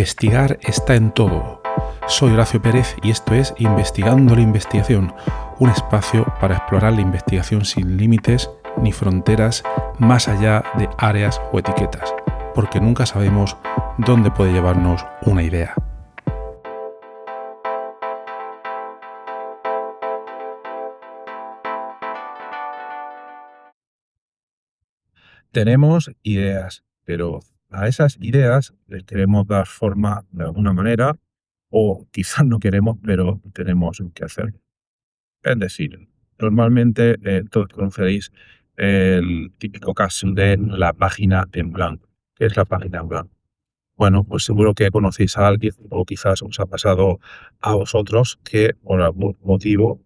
Investigar está en todo. Soy Horacio Pérez y esto es Investigando la Investigación, un espacio para explorar la investigación sin límites ni fronteras más allá de áreas o etiquetas, porque nunca sabemos dónde puede llevarnos una idea. Tenemos ideas, pero a esas ideas les queremos dar forma de alguna manera, o quizás no queremos, pero tenemos que hacerlo. Es decir, normalmente todos conoceréis el típico caso de la página en blanco. ¿Qué es la página en blanco? Bueno, pues seguro que conocéis a alguien, o quizás os ha pasado a vosotros, que por algún motivo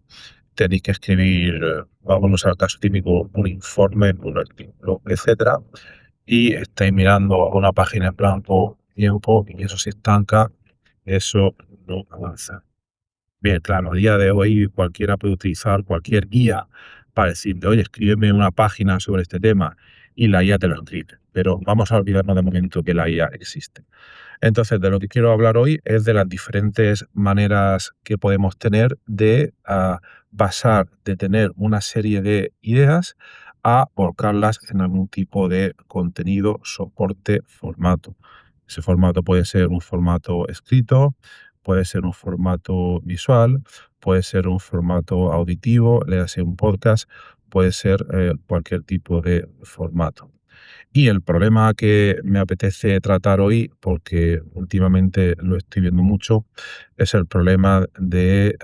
tenéis que escribir, vámonos al caso típico, un informe, un artículo, etcétera, y estáis mirando una página en blanco tiempo y eso se estanca, eso no avanza. Bien, claro, a día de hoy cualquiera puede utilizar cualquier guía para decirte, oye, escríbeme una página sobre este tema y la IA te lo escribe. Pero vamos a olvidarnos de momento que la IA existe. Entonces, de lo que quiero hablar hoy es de las diferentes maneras que podemos tener de pasar de tener una serie de ideas a volcarlas en algún tipo de contenido, soporte, formato. Ese formato puede ser un formato escrito, puede ser un formato visual, puede ser un formato auditivo, léase un podcast, puede ser cualquier tipo de formato. Y el problema que me apetece tratar hoy, porque últimamente lo estoy viendo mucho, es el problema de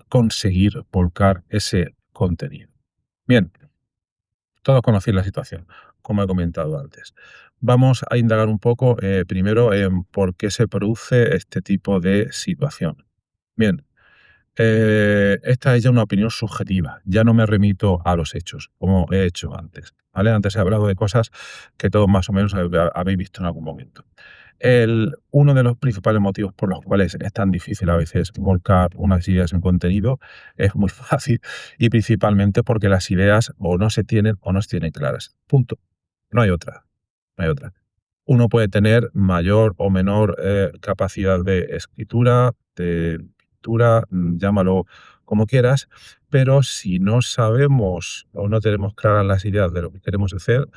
conseguir volcar ese contenido. Bien, todos conocéis la situación, como he comentado antes. Vamos a indagar un poco primero en por qué se produce este tipo de situación. Bien, esta es ya una opinión subjetiva, ya no me remito a los hechos, como he hecho antes, ¿vale? Antes he hablado de cosas que todos más o menos habéis visto en algún momento. Uno de los principales motivos por los cuales es tan difícil a veces volcar unas ideas en contenido es muy fácil y principalmente porque las ideas o no se tienen o no se tienen claras. Punto. No hay otra. No hay otra. Uno puede tener mayor o menor capacidad de escritura, de pintura, llámalo como quieras, pero si no sabemos o no tenemos claras las ideas de lo que queremos hacer,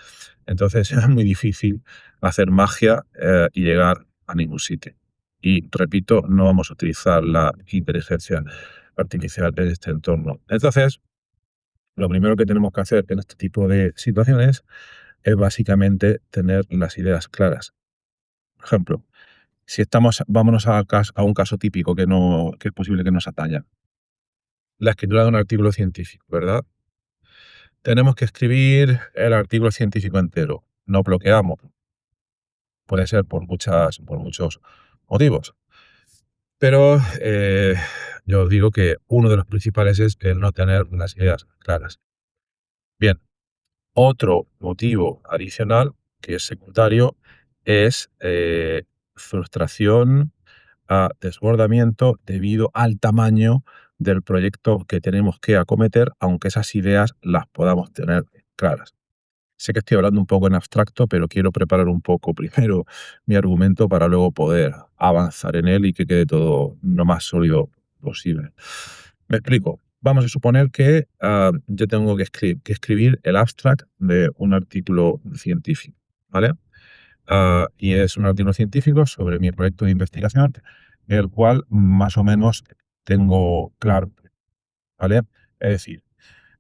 entonces es muy difícil hacer magia y llegar a ningún sitio. Y repito, no vamos a utilizar la inteligencia artificial en este entorno. Entonces, lo primero que tenemos que hacer en este tipo de situaciones es básicamente tener las ideas claras. Por ejemplo, si vámonos a un caso típico que es posible que nos ataña. La escritura de un artículo científico, ¿verdad? Tenemos que escribir el artículo científico entero. Nos bloqueamos. Puede ser por muchos motivos. Pero yo os digo que uno de los principales es el no tener las ideas claras. Bien, otro motivo adicional, que es secundario, es frustración, desbordamiento debido al tamaño del proyecto que tenemos que acometer, aunque esas ideas las podamos tener claras. Sé que estoy hablando un poco en abstracto, pero quiero preparar un poco primero mi argumento para luego poder avanzar en él y que quede todo lo más sólido posible. Me explico. Vamos a suponer que yo tengo que escribir el abstract de un artículo científico, ¿vale? Y es un artículo científico sobre mi proyecto de investigación, el cual más o menos tengo claro, ¿vale? Es decir,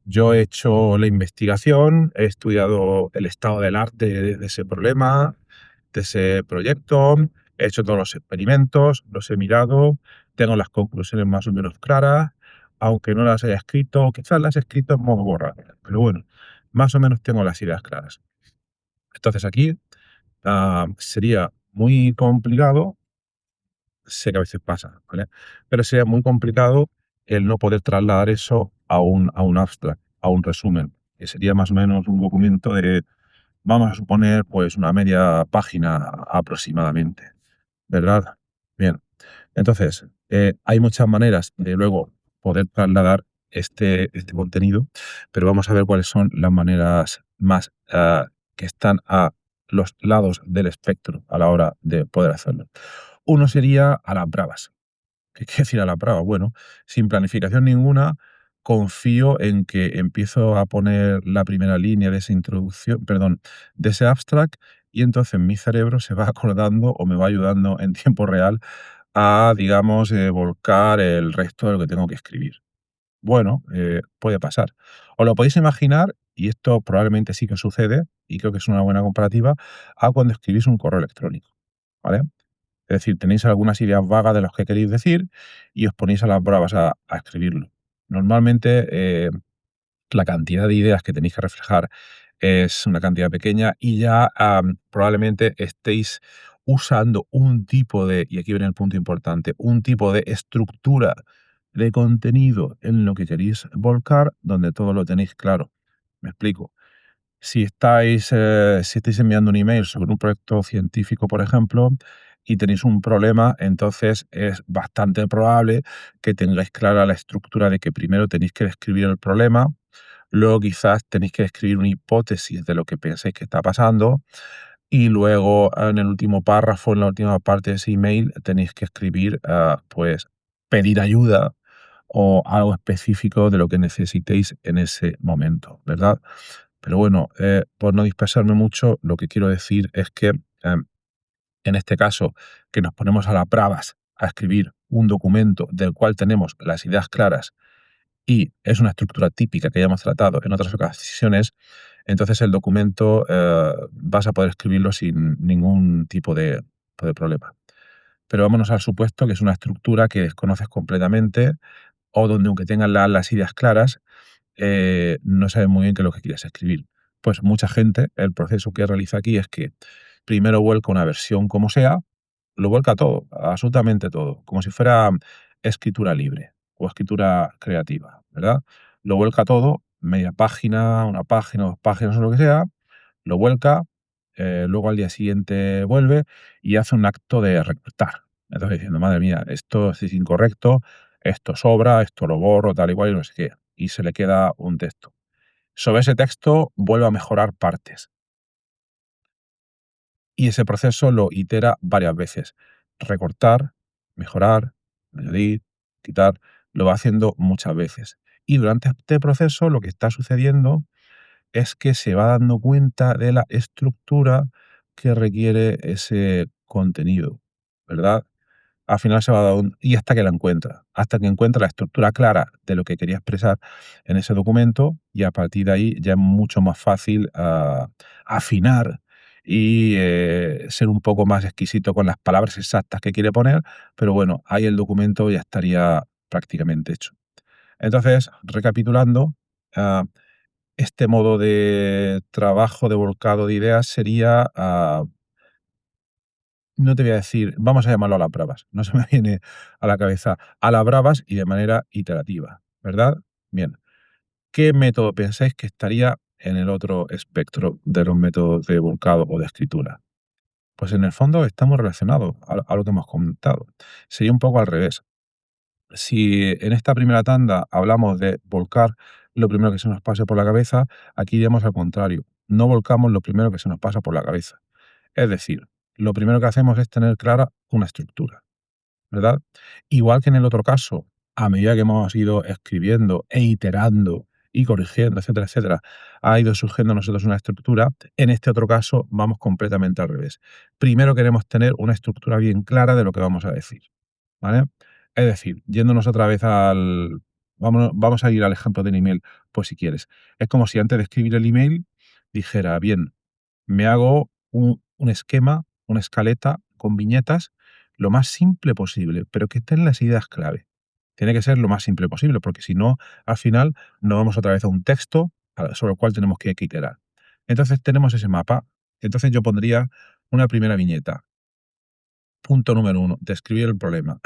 yo he hecho la investigación, he estudiado el estado del arte de ese problema, de ese proyecto, he hecho todos los experimentos, los he mirado, tengo las conclusiones más o menos claras, aunque no las haya escrito, quizás las he escrito en modo borrador, pero bueno, más o menos tengo las ideas claras. Entonces aquí sería muy complicado, sé que a veces pasa, ¿vale? Pero sería muy complicado el no poder trasladar eso a un abstract, a un resumen, que sería más o menos un documento de, vamos a suponer, pues una media página aproximadamente, ¿verdad? Bien, entonces, hay muchas maneras de luego poder trasladar este contenido, pero vamos a ver cuáles son las maneras más que están a los lados del espectro a la hora de poder hacerlo. Uno sería a las bravas. ¿Qué quiere decir a las bravas? Bueno, sin planificación ninguna, confío en que empiezo a poner la primera línea de esa introducción, perdón, de ese abstract, y entonces mi cerebro se va acordando o me va ayudando en tiempo real a, digamos, volcar el resto de lo que tengo que escribir. Bueno, puede pasar. Os lo podéis imaginar, y esto probablemente sí que sucede, y creo que es una buena comparativa, a cuando escribís un correo electrónico, ¿vale? Es decir, tenéis algunas ideas vagas de los que queréis decir y os ponéis a las bravas a escribirlo. Normalmente, la cantidad de ideas que tenéis que reflejar es una cantidad pequeña y ya probablemente estéis usando un tipo de, y aquí viene el punto importante, un tipo de estructura de contenido en lo que queréis volcar, donde todo lo tenéis claro. Me explico. Si estáis enviando un email sobre un proyecto científico, por ejemplo, y tenéis un problema, entonces es bastante probable que tengáis clara la estructura de que primero tenéis que describir el problema, luego quizás tenéis que escribir una hipótesis de lo que pensáis que está pasando y luego en el último párrafo, en la última parte de ese email, tenéis que escribir, pues, pedir ayuda o algo específico de lo que necesitéis en ese momento, ¿verdad? Pero bueno, por no dispersarme mucho, lo que quiero decir es que en este caso, que nos ponemos a las bravas a escribir un documento del cual tenemos las ideas claras y es una estructura típica que ya hemos tratado en otras ocasiones, entonces el documento vas a poder escribirlo sin ningún tipo de problema. Pero vámonos al supuesto que es una estructura que desconoces completamente o donde aunque tengas las ideas claras, no sabes muy bien qué es lo que quieres escribir. Pues mucha gente, el proceso que realiza aquí es que primero vuelca una versión como sea, lo vuelca todo, absolutamente todo, como si fuera escritura libre o escritura creativa, ¿verdad? Lo vuelca todo, media página, una página, dos páginas o lo que sea, lo vuelca, luego al día siguiente vuelve y hace un acto de recortar. Entonces diciendo, madre mía, esto es incorrecto, esto sobra, esto lo borro, tal y cual y no sé qué. Y se le queda un texto. Sobre ese texto vuelve a mejorar partes. Y ese proceso lo itera varias veces. Recortar, mejorar, añadir, quitar, lo va haciendo muchas veces. Y durante este proceso lo que está sucediendo es que se va dando cuenta de la estructura que requiere ese contenido, ¿verdad? Al final se va a dar y hasta que la encuentra, hasta que encuentra la estructura clara de lo que quería expresar en ese documento y a partir de ahí ya es mucho más fácil afinar y ser un poco más exquisito con las palabras exactas que quiere poner, pero bueno, ahí el documento ya estaría prácticamente hecho. Entonces, recapitulando, ah, este modo de trabajo, de volcado de ideas sería, no te voy a decir, vamos a llamarlo a las bravas, no se me viene a la cabeza, a las bravas y de manera iterativa, ¿verdad? Bien, ¿qué método pensáis que estaría en el otro espectro de los métodos de volcado o de escritura? Pues en el fondo está muy relacionado a lo que hemos comentado. Sería un poco al revés. Si en esta primera tanda hablamos de volcar lo primero que se nos pase por la cabeza, aquí iríamos al contrario. No volcamos lo primero que se nos pasa por la cabeza. Es decir, lo primero que hacemos es tener clara una estructura, ¿verdad? Igual que en el otro caso, a medida que hemos ido escribiendo e iterando y corrigiendo, etcétera, etcétera, ha ido surgiendo a nosotros una estructura, en este otro caso vamos completamente al revés. Primero queremos tener una estructura bien clara de lo que vamos a decir, ¿vale? Es decir, yéndonos otra vez vamos a ir al ejemplo del email, pues si quieres. Es como si antes de escribir el email dijera, bien, me hago un esquema, una escaleta con viñetas lo más simple posible, pero que estén las ideas clave. Tiene que ser lo más simple posible, porque si no, al final nos vamos otra vez a un texto sobre el cual tenemos que iterar. Entonces tenemos ese mapa. Entonces yo pondría una primera viñeta. Punto número uno, describir el problema.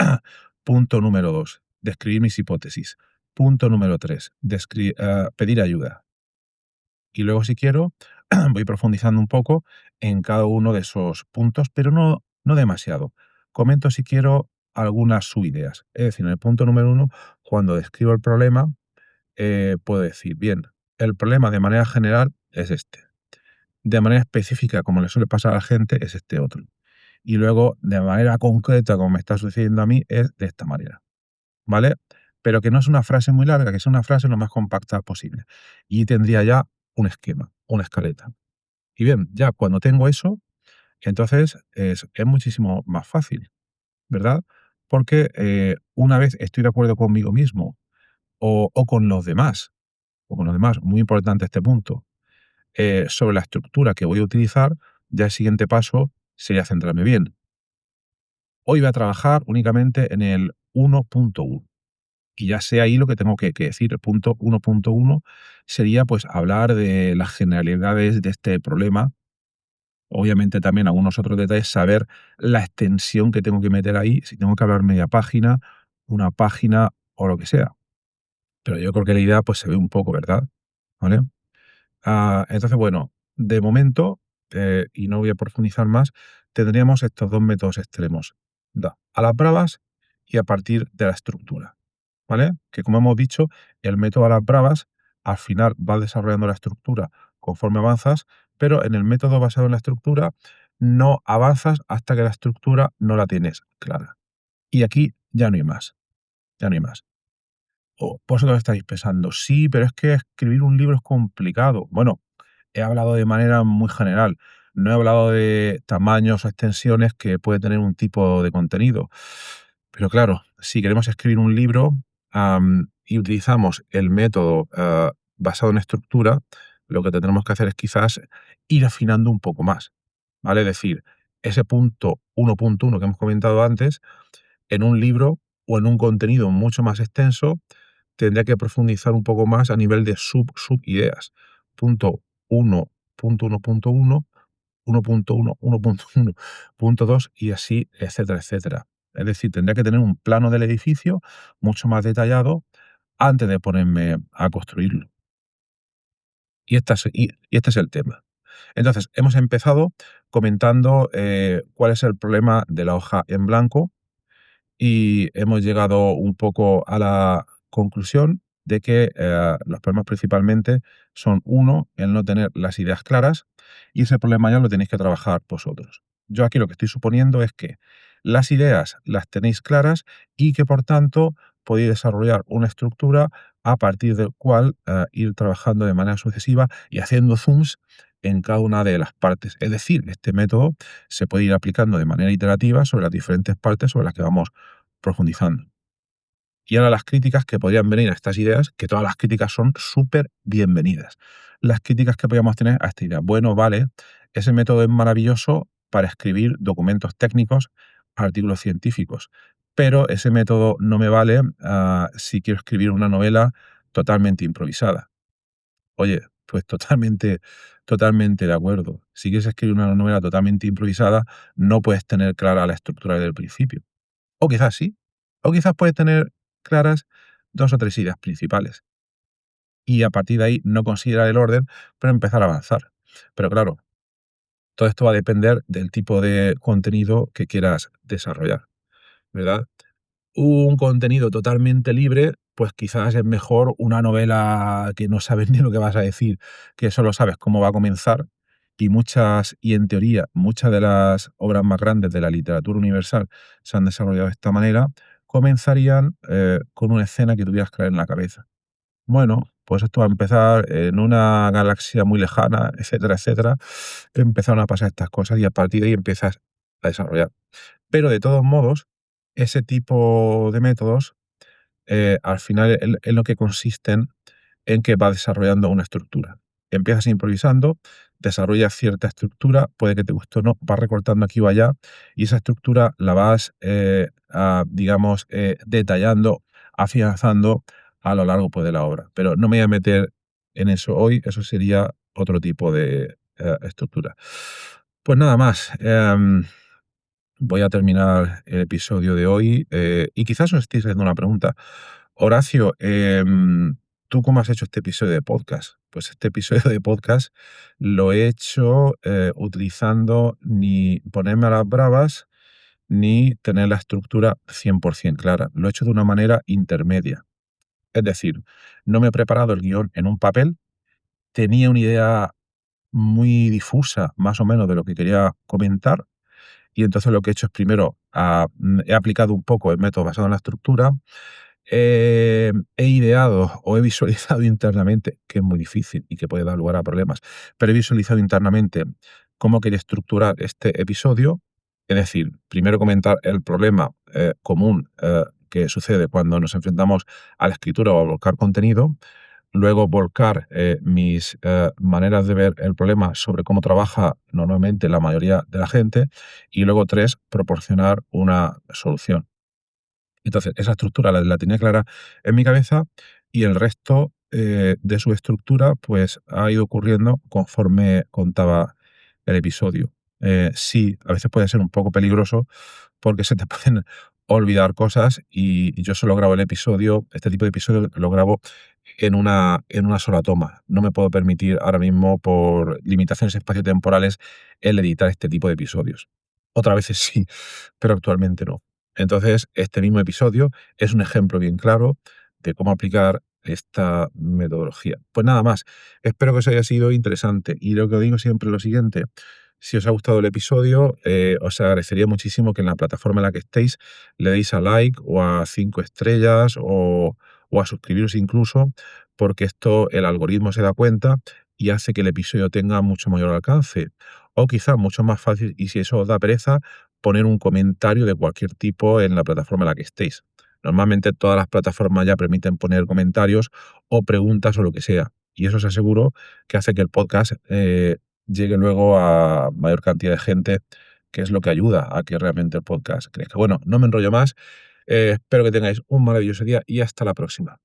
Punto número dos, describir mis hipótesis. Punto número tres, pedir ayuda. Y luego, si quiero, voy profundizando un poco en cada uno de esos puntos, pero no demasiado. Comento, si quiero, algunas subideas. Es decir, en el punto número uno, cuando describo el problema, puedo decir, bien, el problema de manera general es este. De manera específica, como le suele pasar a la gente, es este otro. y luego, de manera concreta, como me está sucediendo a mí, es de esta manera, ¿vale? Pero que no es una frase muy larga, que es una frase lo más compacta posible. Y tendría ya un esquema, una escaleta. Y bien, ya cuando tengo eso, entonces es muchísimo más fácil, ¿verdad? Porque una vez estoy de acuerdo conmigo mismo o con los demás, muy importante este punto, sobre la estructura que voy a utilizar, ya el siguiente paso sería centrarme bien. Hoy voy a trabajar únicamente en el 1.1 y ya sé ahí lo que tengo que decir. El punto 1.1 sería pues hablar de las generalidades de este problema. Obviamente también algunos otros detalles, saber la extensión que tengo que meter ahí, si tengo que hablar media página, una página o lo que sea. Pero yo creo que la idea pues se ve un poco, ¿verdad? ¿Vale? Entonces, bueno, de momento, y no voy a profundizar más, tendríamos estos dos métodos extremos. A las bravas y a partir de la estructura. ¿Vale? Que como hemos dicho, el método a las bravas al final va desarrollando la estructura conforme avanzas, pero en el método basado en la estructura no avanzas hasta que la estructura no la tienes clara. Y aquí ya no hay más, ya no hay más. O vosotros estáis pensando, sí, pero es que escribir un libro es complicado. Bueno, he hablado de manera muy general. No he hablado de tamaños o extensiones que puede tener un tipo de contenido. Pero claro, si queremos escribir un libro y utilizamos el método basado en estructura, lo que tendremos que hacer es quizás ir afinando un poco más. ¿Vale? Es decir, ese punto 1.1 que hemos comentado antes, en un libro o en un contenido mucho más extenso, tendría que profundizar un poco más a nivel de subideas. Punto 1, punto 1.1, 1.1, 1.1, punto 2 y así, etcétera, etcétera. Es decir, tendría que tener un plano del edificio mucho más detallado antes de ponerme a construirlo. Y este es el tema. Entonces, hemos empezado comentando cuál es el problema de la hoja en blanco y hemos llegado un poco a la conclusión de que los problemas principalmente son, uno, el no tener las ideas claras, y ese problema ya lo tenéis que trabajar vosotros. Yo aquí lo que estoy suponiendo es que las ideas las tenéis claras y que por tanto podéis desarrollar una estructura a partir del cual ir trabajando de manera sucesiva y haciendo zooms en cada una de las partes. Es decir, este método se puede ir aplicando de manera iterativa sobre las diferentes partes sobre las que vamos profundizando. Y ahora las críticas que podrían venir a estas ideas, que todas las críticas son súper bienvenidas. Las críticas que podríamos tener a esta idea. Bueno, vale, ese método es maravilloso para escribir documentos técnicos, artículos científicos, pero ese método no me vale si quiero escribir una novela totalmente improvisada. Oye, pues totalmente de acuerdo. Si quieres escribir una novela totalmente improvisada, no puedes tener clara la estructura desde el principio. O quizás sí. O quizás puedes tener claras 2 o 3 ideas principales. Y a partir de ahí no considerar el orden, pero empezar a avanzar. Pero claro, todo esto va a depender del tipo de contenido que quieras desarrollar, ¿verdad? Un contenido totalmente libre, pues quizás es mejor una novela que no sabes ni lo que vas a decir, que solo sabes cómo va a comenzar, y en teoría, muchas de las obras más grandes de la literatura universal se han desarrollado de esta manera, comenzarían con una escena que tuvieras que en la cabeza. Bueno, pues esto va a empezar en una galaxia muy lejana, etcétera, etcétera. Empezaron a pasar estas cosas y a partir de ahí empiezas a desarrollar. Pero de todos modos, ese tipo de métodos, al final en lo que consisten en que va desarrollando una estructura. Empiezas improvisando, desarrollas cierta estructura, puede que te guste o no, vas recortando aquí o allá, y esa estructura la vas, digamos, detallando, afianzando a lo largo pues, de la obra. Pero no me voy a meter en eso hoy, eso sería otro tipo de estructura. Pues nada más. Voy a terminar el episodio de hoy y quizás os estéis haciendo una pregunta. Horacio, ¿tú cómo has hecho este episodio de podcast? Pues este episodio de podcast lo he hecho utilizando ni ponerme a las bravas ni tener la estructura 100% clara. Lo he hecho de una manera intermedia. Es decir, no me he preparado el guión en un papel, tenía una idea muy difusa más o menos de lo que quería comentar Y entonces lo que he hecho es primero, he aplicado un poco el método basado en la estructura, he ideado o he visualizado internamente, que es muy difícil y que puede dar lugar a problemas, pero he visualizado internamente cómo quería estructurar este episodio. Es decir, primero comentar el problema común que sucede cuando nos enfrentamos a la escritura o a volcar contenido. Luego volcar mis maneras de ver el problema sobre cómo trabaja normalmente la mayoría de la gente. Y luego tres, proporcionar una solución. Entonces, esa estructura la tenía clara en mi cabeza y el resto de su estructura pues ha ido ocurriendo conforme contaba el episodio. Sí, a veces puede ser un poco peligroso porque se te pueden olvidar cosas y yo solo grabo el episodio, este tipo de episodio lo grabo en una sola toma. No me puedo permitir ahora mismo por limitaciones espaciotemporales el editar este tipo de episodios. Otras veces sí, pero actualmente no. Entonces, este mismo episodio es un ejemplo bien claro de cómo aplicar esta metodología. Pues nada más, espero que os haya sido interesante y lo que os digo siempre es lo siguiente. Si os ha gustado el episodio, os agradecería muchísimo que en la plataforma en la que estéis le deis a like o a 5 estrellas o a suscribiros incluso, porque esto el algoritmo se da cuenta y hace que el episodio tenga mucho mayor alcance. O quizá mucho más fácil, y si eso os da pereza, poner un comentario de cualquier tipo en la plataforma en la que estéis. Normalmente todas las plataformas ya permiten poner comentarios o preguntas o lo que sea. Y eso os aseguro que hace que el podcast llegue luego a mayor cantidad de gente, que es lo que ayuda a que realmente el podcast crezca. Bueno, no me enrollo más. Espero que tengáis un maravilloso día y hasta la próxima.